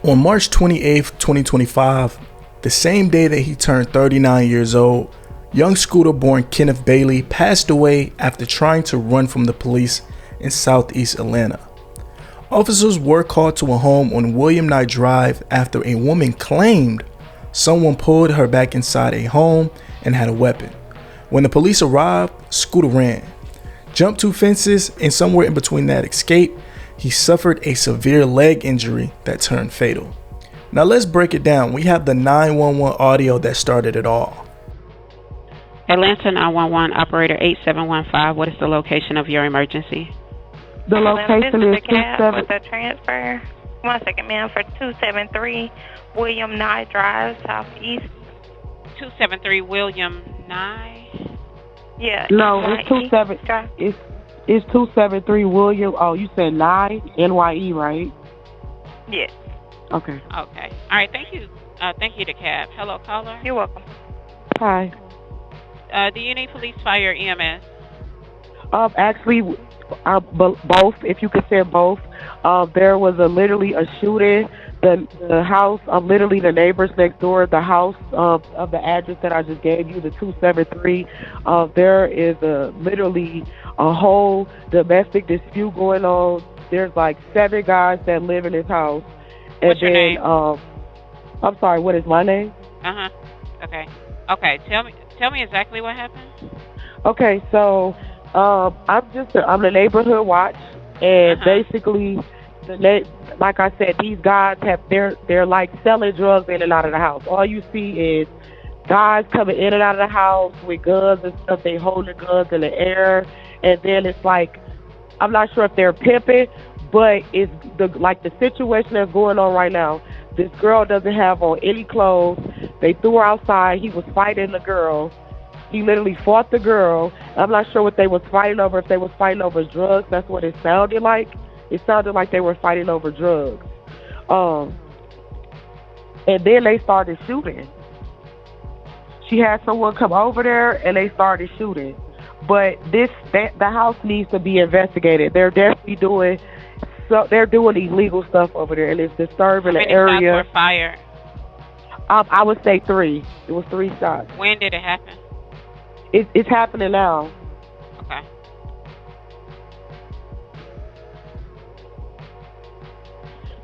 On March 28th, 2025, the same day that he turned 39 years old, young Scooter-born Kenneth Bailey passed away after trying to run from the police in southeast Atlanta. Officers were called to a home on William Knight Drive after a woman claimed someone pulled her back inside a home and had a weapon. When the police arrived, Scooter ran, jumped two fences, and somewhere in between that escape, he suffered a severe leg injury that turned fatal. Now let's break it down. We have the 911 audio that started it all. Atlanta 911 operator 8715. What is the location of your emergency? The location is the cab with the transfer. 1 second, ma'am, for 273 William Nye Drive, Southeast. 273 William Nye? Yeah. No, it's 273 William. Oh, you said Nye, NYE, right? Yes. Okay. Okay. All right. Thank you. Thank you to cab. Hello, caller. You're welcome. Hi. Do you need police, fire, EMS? Actually, both. If you could say both. There was literally a shooting. The house, literally the neighbors next door, the house of the address that I just gave you, the 273. There is literally a whole domestic dispute going on. There's like 7 guys that live in this house. What's your name? I'm sorry. What is my name? Okay. Okay. Tell me exactly what happened. Okay. So I'm the neighborhood watch, and basically like I said, these guys they're like selling drugs in and out of the house. All you see is guys coming in and out of the house with guns and stuff. They hold the guns in the air, and then it's like, I'm not sure if they're pimping, but it's the situation that's going on right now. This girl doesn't have on any clothes. They threw her outside. He was fighting the girl. He literally fought the girl. I'm not sure what they was fighting over. If they was fighting over drugs, that's what it sounded like. It sounded like they were fighting over drugs. And then they started shooting. She had someone come over there, and they started shooting. But the house needs to be investigated. They're definitely doing illegal stuff over there, and it's disturbing the area. How many shots were fired? I would say 3. It was 3 shots. When did it happen? It's happening now. Okay.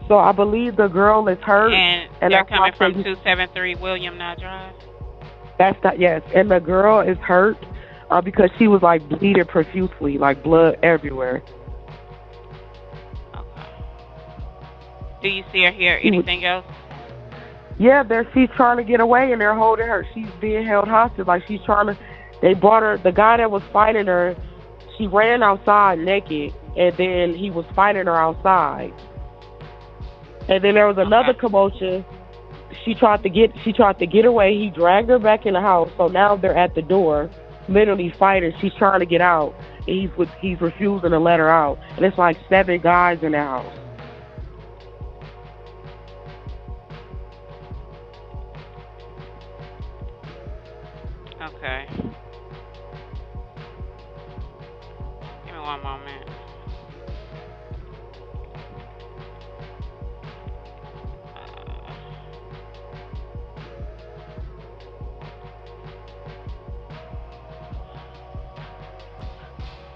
So I believe the girl is hurt. And they're coming from 273 William Nye Drive? Yes. And the girl is hurt because she was like bleeding profusely, like blood everywhere. Okay. Do you see or hear anything else? Yeah, she's trying to get away, and they're holding her. She's being held hostage. Like they brought her, the guy that was fighting her, she ran outside naked, and then he was fighting her outside. And then there was another commotion. She tried to get away. He dragged her back in the house. So now they're at the door, literally fighting. She's trying to get out. And he's refusing to let her out. And it's like 7 guys in the house. Okay. Give me one moment.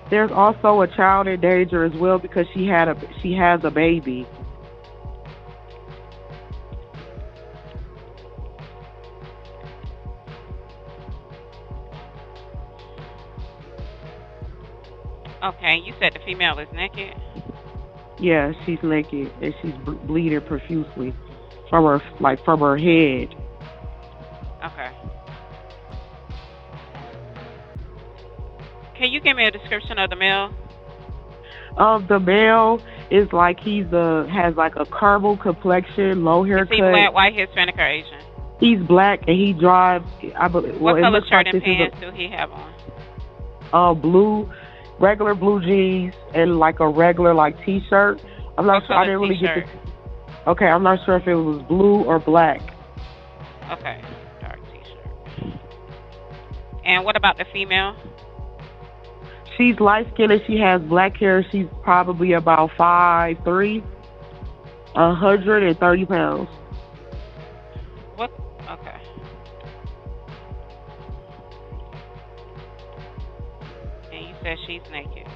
There's also a child in danger as well because she has a baby. Okay, you said the female is naked? Yeah, she's naked and she's bleeding profusely from her head. Okay. Can you give me a description of the male? The male is like has like a caramel complexion, low haircut. Is he black, white, Hispanic, or Asian? He's black and he drives. What color shirt and pants do he have on? Blue, regular blue jeans and like a regular t-shirt. I'm not sure. I didn't really get the. Okay, I'm not sure if it was blue or black. Okay, dark t-shirt. And what about the female? She's light skinned and she has black hair. She's probably about 5'3". 130 pounds. What? Okay. And you said she's naked.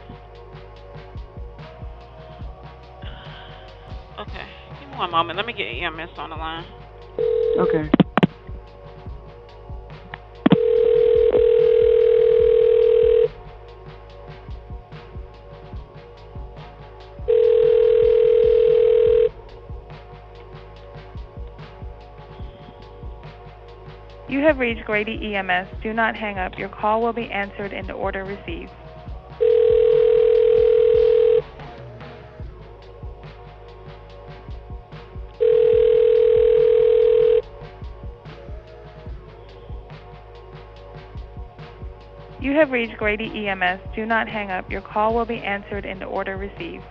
Okay. Give me one moment. Let me get EMS on the line. Okay. You have reached Grady EMS. Do not hang up. Your call will be answered in the order received. You have reached Grady EMS. Do not hang up. Your call will be answered in the order received.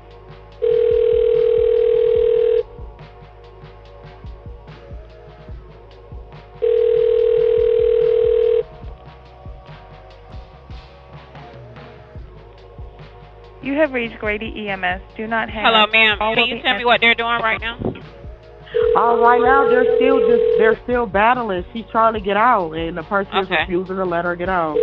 You have reached Grady EMS. Do not hang Hello, up. ma'am. Call Can will you be tell me what they're doing right now? Right now they're still battling. She's trying to get out, and the person is Okay. refusing to let her get out.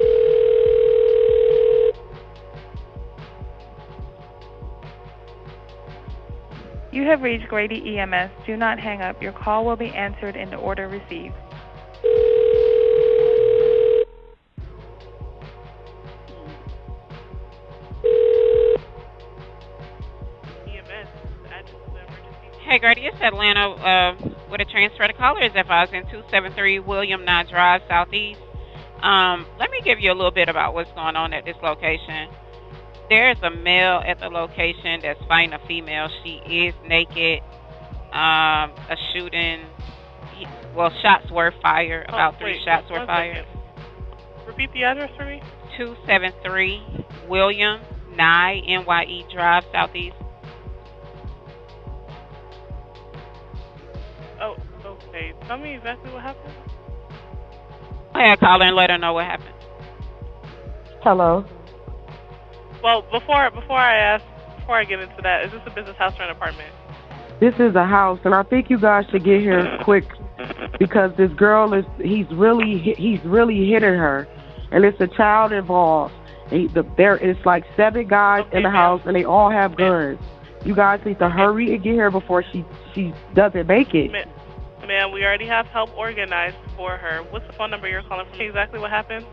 You have reached Grady EMS. Do not hang up. Your call will be answered in the order received. Hey, Grady, it's Atlanta with a transfer. The caller is advising 273 William Nye Drive, Southeast. Let me give you a little bit about what's going on at this location. There's a male at the location that's fighting a female. She is naked. A shooting, shots were fired. About three shots were fired. Repeat the address for me. 273 William Nye, NYE Drive, Southeast. Oh, okay. Tell me exactly what happened. Go ahead, call her and let her know what happened. Hello. Well, before I get into that, is this a business house or an apartment? This is a house, and I think you guys should get here quick because this girl he's really hitting her, and it's a child involved. It's like 7 guys in the house, and they all have guns. You guys need to hurry and get here before she doesn't make it. Ma'am, we already have help organized for her. What's the phone number you're calling from? Exactly what happened?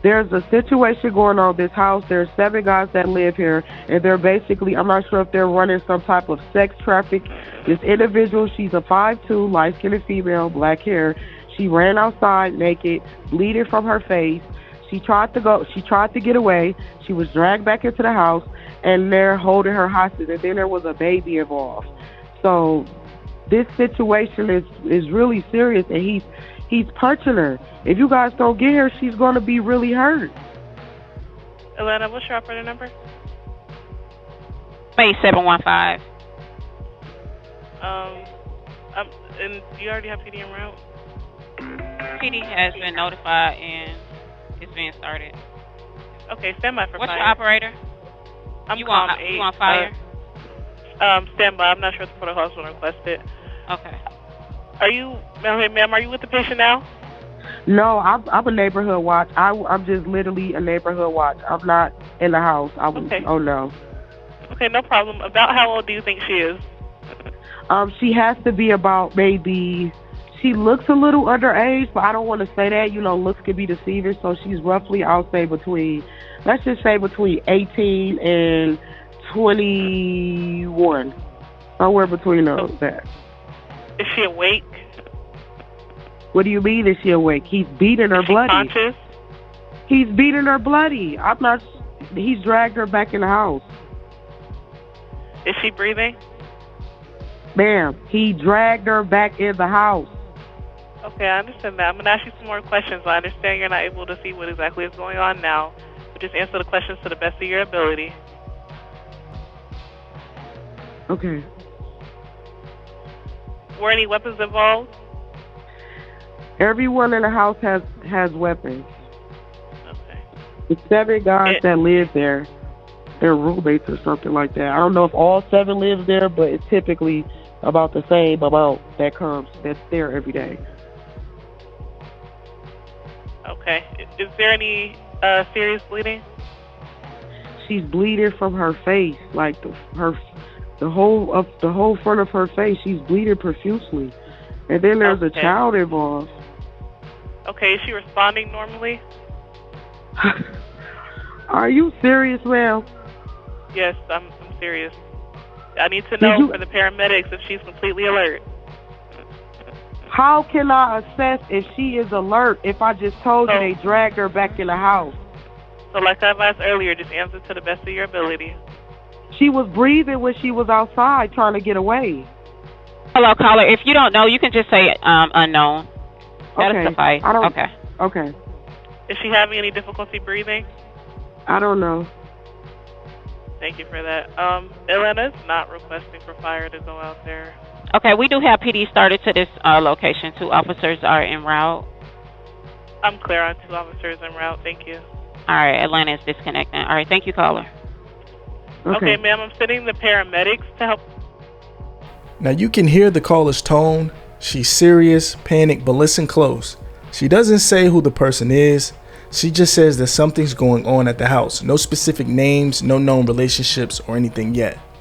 There's a situation going on in this house. There's 7 guys that live here, and they're basically, I'm not sure if they're running some type of sex traffic. This individual, she's a 5'2", light-skinned female, black hair. She ran outside naked, bleeding from her face. She tried to get away. She was dragged back into the house, and they're holding her hostage, and then there was a baby involved. So this situation is really serious, and he's punching her. If you guys don't get her, she's going to be really hurt. Atlanta, what's your operator number? 8715. And you already have PD en route? PD has been notified and it's being started. Okay, stand by for What's fire. your operator? I'm you calm on, 8. You on fire? Stand by. I'm not sure if the protocol is going to request it. Okay. Ma'am, are you with the patient now? No, I'm a neighborhood watch. I'm just literally a neighborhood watch. I'm not in the house. Okay. Oh, no. Okay, no problem. About how old do you think she is? She has to be about she looks a little underage, but I don't want to say that. Looks can be deceiving. So she's roughly, I'll say let's just say between 18 and 21. Somewhere between those. Is she awake? What do you mean, is she awake? He's beating her bloody. Conscious? He's beating her bloody. He's dragged her back in the house. Is she breathing? Ma'am, he dragged her back in the house. Okay, I understand that. I'm going to ask you some more questions. I understand you're not able to see what exactly is going on now. But just answer the questions to the best of your ability. Okay. Were any weapons involved? Everyone in the house has weapons. Okay. The 7 guys that live there, they're roommates or something like that. I don't know if all 7 live there, but it's typically about the same amount that's there every day. Okay. Is there any serious bleeding? She's bleeding from her face, like the whole front of her face. She's bleeding profusely, and then there's a child involved. Okay. Is she responding normally? Are you serious, ma'am? Yes, I'm serious. I need to know for the paramedics if she's completely alert. How can I assess if she is alert if I just told you they dragged her back in the house? So like I advised earlier, just answer to the best of your ability. She was breathing when she was outside trying to get away. Hello, caller. If you don't know, you can just say unknown. That'll suffice. Okay. Is she having any difficulty breathing? I don't know. Thank you for that. Atlanta's not requesting for fire to go out there. Okay, we do have PD started to this location. 2 officers are en route. I'm clear on 2 officers en route. Thank you. All right, Atlanta is disconnecting. All right, thank you, caller. Okay, ma'am, I'm sending the paramedics to help. Now you can hear the caller's tone. She's serious, panicked, but listen close. She doesn't say who the person is. She just says that something's going on at the house. No specific names, no known relationships or anything yet.